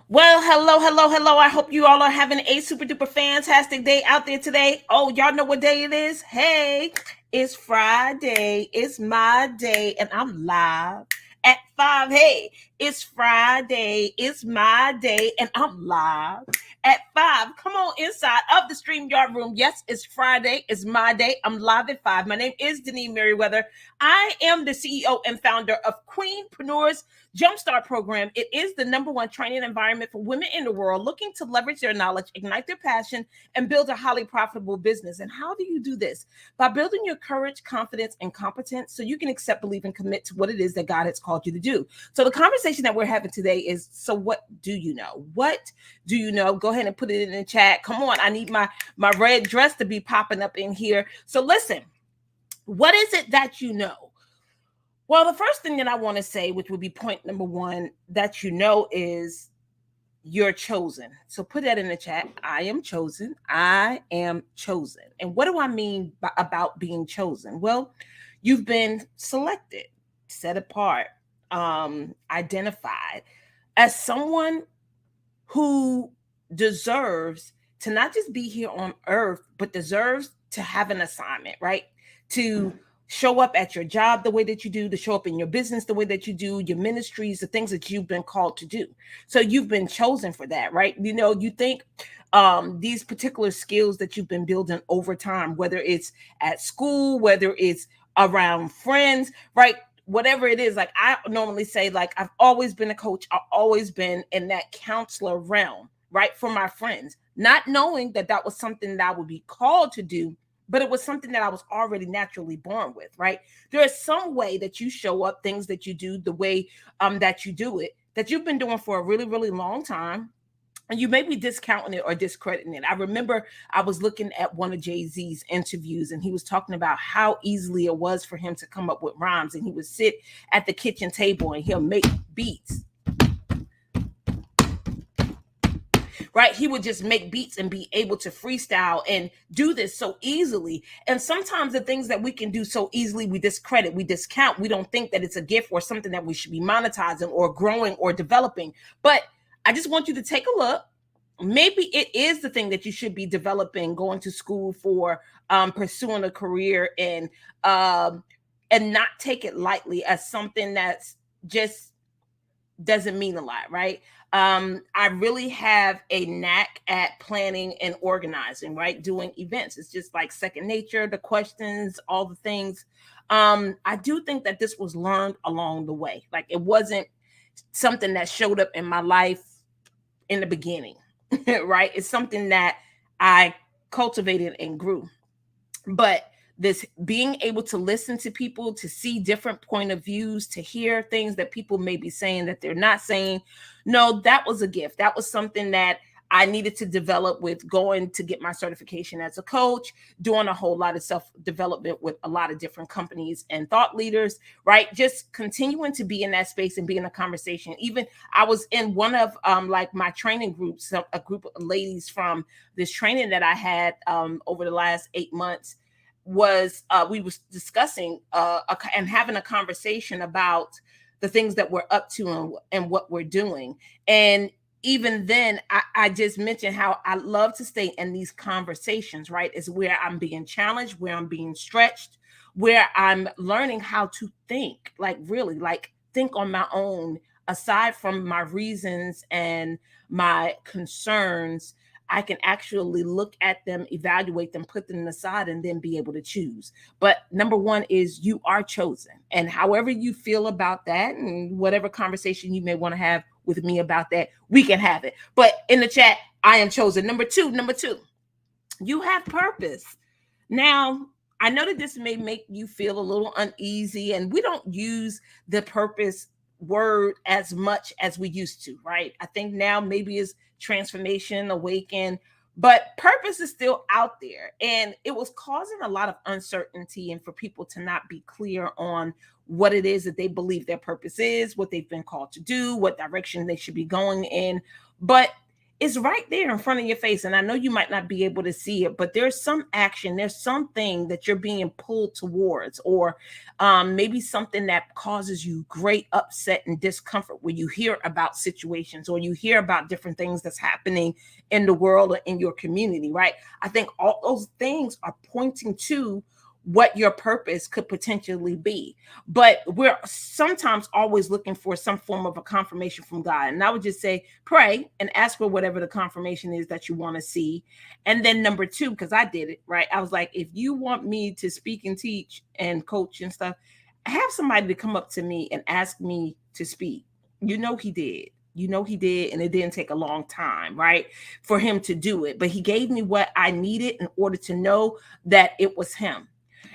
Well, hello, hello, hello. I hope you all are having a super duper fantastic day out there today. Oh, y'all know what day it is? Hey, it's Friday. It's my day, and I'm live at 5. Hey, it's Friday. It's my day, and I'm live at 5. Come on inside of the StreamYard room. Yes, it's Friday. It's my day. I'm live at 5. My name is Denise Merriweather. I am the CEO and founder of Queenpreneurs Jumpstart Program. It is the number one training environment for women in the world looking to leverage their knowledge, ignite their passion, and build a highly profitable business. And how do you do this? By building your courage, confidence, and competence so you can accept, believe, and commit to what it is that God has called you to do. So the conversation that we're having today is, so what do you know? What do you know? Go ahead and put it in the chat. Come on, I need my red dress to be popping up in here. So listen, what is it that you know? Well, the first thing that I want to say, which would be point number one, that you know is you're chosen. So put that in the chat. I am chosen. I am chosen. And what do I mean about being chosen? Well, you've been selected, set apart, identified as someone who deserves to not just be here on earth, but deserves to have an assignment, right? To show up at your job the way that you do, to show up in your business the way that you do, your ministries, the things that you've been called to do. So you've been chosen for that, right? You know, you think these particular skills that you've been building over time, whether it's at school, whether it's around friends, right? Whatever it is, like I normally say, like I've always been a coach, I've always been in that counselor realm, right? For my friends, not knowing that that was something that I would be called to do, but it was something that I was already naturally born with, right? There is some way that you show up, things that you do, the way that you do it, that you've been doing for a really, really long time, and you may be discounting it or discrediting it. I remember I was looking at one of Jay-Z's interviews, and he was talking about how easily it was for him to come up with rhymes. And he would sit at the kitchen table and he'll make beats, right? He would just make beats and be able to freestyle and do this so easily. And sometimes the things that we can do so easily, we discredit, we discount, we don't think that it's a gift or something that we should be monetizing or growing or developing. But I just want you to take a look. Maybe it is the thing that you should be developing, going to school for, pursuing a career, and not take it lightly as something that's just doesn't mean a lot, right? I really have a knack at planning and organizing, right? Doing events. It's just like second nature, the questions, all the things. I do think that this was learned along the way. Like it wasn't something that showed up in my life in the beginning, right? It's something that I cultivated and grew. But this being able to listen to people, to see different point of views, to hear things that people may be saying that they're not saying, no, that was a gift. That was something that I needed to develop with going to get my certification as a coach, doing a whole lot of self development with a lot of different companies and thought leaders, right? Just continuing to be in that space and be in a conversation. Even I was in one of like my training groups, a group of ladies from this training that I had over the last 8 months. Was we was discussing and having a conversation about the things that we're up to and what we're doing. And even then, I just mentioned how I love to stay in these conversations, right? Is where I'm being challenged, where I'm being stretched, where I'm learning how to think, like really, like think on my own, aside from my reasons and my concerns. I can actually look at them, evaluate them, put them aside, and then be able to choose. But number one is you are chosen. And however you feel about that, and whatever conversation you may want to have with me about that, we can have it. But in the chat, I am chosen. Number two, you have purpose. Now, I know that this may make you feel a little uneasy, and we don't use the purpose word as much as we used to, right? I think now maybe it's transformation, awaken, but purpose is still out there. And it was causing a lot of uncertainty and for people to not be clear on what it is that they believe their purpose is, what they've been called to do, what direction they should be going in. But It's right there in front of your face. And I know you might not be able to see it, but there's some action, there's something that you're being pulled towards, or maybe something that causes you great upset and discomfort when you hear about situations or you hear about different things that's happening in the world or in your community, right? I think all those things are pointing to what your purpose could potentially be. But we're sometimes always looking for some form of a confirmation from God. And I would just say, pray and ask for whatever the confirmation is that you want to see. And then number two, because I did it, right? I was like, if you want me to speak and teach and coach and stuff, have somebody to come up to me and ask me to speak. You know, he did. You know, he did. And it didn't take a long time, right, for him to do it. But he gave me what I needed in order to know that it was him.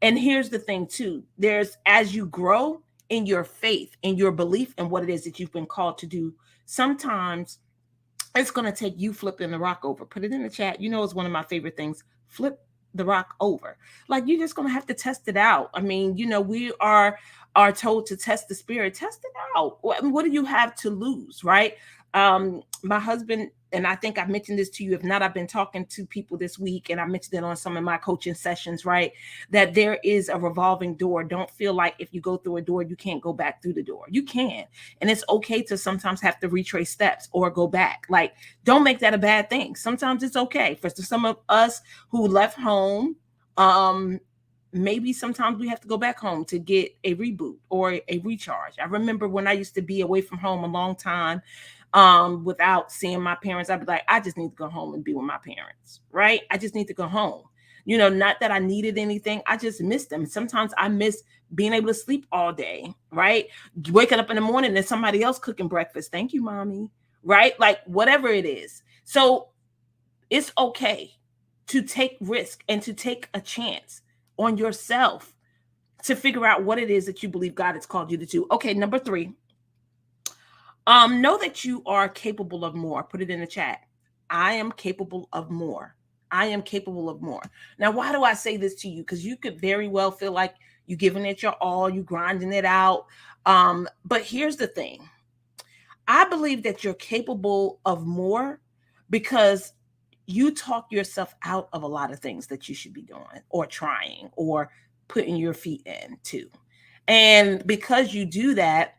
And here's the thing too, there's, as you grow in your faith, in your belief in what it is that you've been called to do, sometimes it's going to take you flipping the rock over. Put it in the chat. You know, it's one of my favorite things. Flip the rock over. Like, you're just going to have to test it out. I mean, you know, we are told to test the spirit. Test it out. What do you have to lose, right? My husband, and I think I mentioned this to you. If not, I've been talking to people this week, and I mentioned it on some of my coaching sessions, right? That there is a revolving door. Don't feel like if you go through a door, you can't go back through the door. You can. And it's okay to sometimes have to retrace steps or go back. Like, don't make that a bad thing. Sometimes it's okay. For some of us who left home, maybe sometimes we have to go back home to get a reboot or a recharge. I remember when I used to be away from home a long time, without seeing my parents, I'd be like, I just need to go home and be with my parents, right? I just need to go home. You know, not that I needed anything. I just miss them. Sometimes I miss being able to sleep all day, right? Waking up in the morning and somebody else cooking breakfast. Thank you, mommy, right? Like, whatever it is. So it's okay to take risk and to take a chance on yourself to figure out what it is that you believe God has called you to do. Okay, number 3. Know that you are capable of more. Put it in the chat. I am capable of more. I am capable of more. Now, why do I say this to you? Because you could very well feel like you're giving it your all, you grinding it out. But here's the thing. I believe that you're capable of more because you talk yourself out of a lot of things that you should be doing or trying or putting your feet into. And because you do that,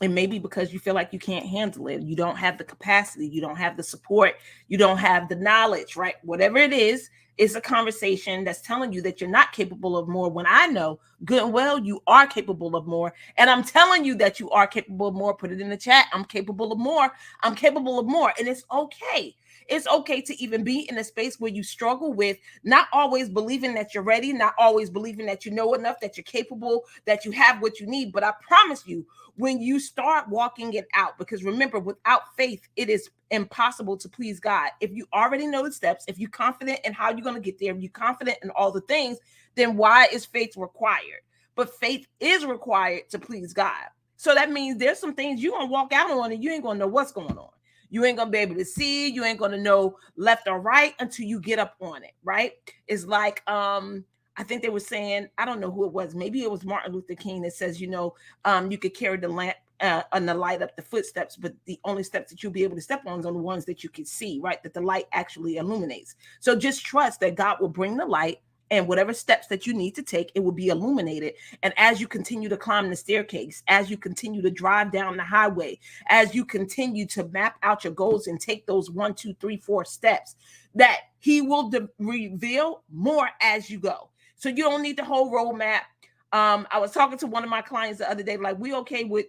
and maybe because you feel like you can't handle it, you don't have the capacity, you don't have the support, you don't have the knowledge, right? Whatever it is, it's a conversation that's telling you that you're not capable of more, when I know good and well you are capable of more. And I'm telling you that you are capable of more. Put it in the chat. I'm capable of more. I'm capable of more. And it's okay. It's okay to even be in a space where you struggle with not always believing that you're ready, not always believing that you know enough, that you're capable, that you have what you need. But I promise you, when you start walking it out, because remember, without faith, it is impossible to please God. If you already know the steps, if you're confident in how you're going to get there, if you're confident in all the things, then why is faith required? But faith is required to please God. So that means there's some things you're going to walk out on and you ain't going to know what's going on. You ain't going to be able to see, you ain't going to know left or right until you get up on it, right? It's like, I think they were saying, I don't know who it was. Maybe it was Martin Luther King that says, you know, you could carry the lamp and the light up the footsteps, but the only steps that you'll be able to step on are the ones that you can see, right? That the light actually illuminates. So just trust that God will bring the light, and whatever steps that you need to take, it will be illuminated. And as you continue to climb the staircase, as you continue to drive down the highway, as you continue to map out your goals and take those 1, 2, 3, 4 steps, that he will reveal more as you go. So you don't need the whole roadmap. I was talking to one of my clients the other day, like, we okay with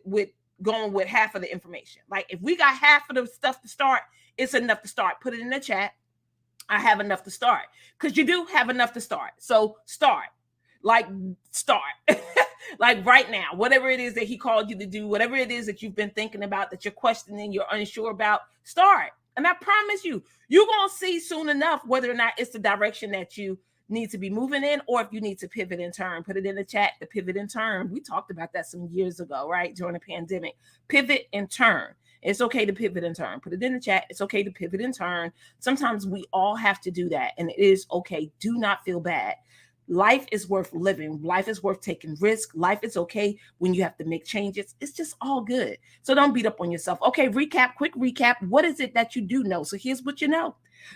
going with half of the information. Like, if we got half of the stuff to start, it's enough to start. Put it in the chat. I have enough to start, because you do have enough to start. So start, like right now, whatever it is that he called you to do, whatever it is that you've been thinking about, that you're questioning, you're unsure about, start. And I promise you, you're going to see soon enough whether or not it's the direction that you need to be moving in, or if you need to pivot and turn. Put it in the chat, the pivot and turn. We talked about that some years ago, right? During the pandemic. Pivot and turn. It's okay to pivot and turn. Put it in the chat. It's okay to pivot and turn. Sometimes we all have to do that, and it is okay. Do not feel bad. Life is worth living. Life is worth taking risk. Life is okay when you have to make changes. It's just all good. So don't beat up on yourself. Okay, quick recap. What is it that you do know? So here's what you know.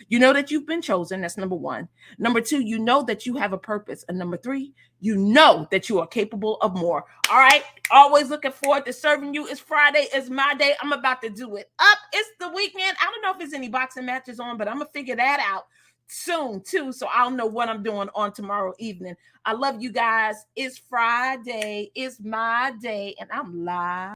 You know that you've been chosen. That's number one. Number two, you know that you have a purpose. And number three, you know that you are capable of more. All right. Always looking forward to serving you. It's Friday. It's my day. I'm about to do it up. It's the weekend. I don't know if there's any boxing matches on, but I'm going to figure that out soon too, so I'll know what I'm doing on tomorrow evening. I love you guys. It's Friday. It's my day, and I'm live.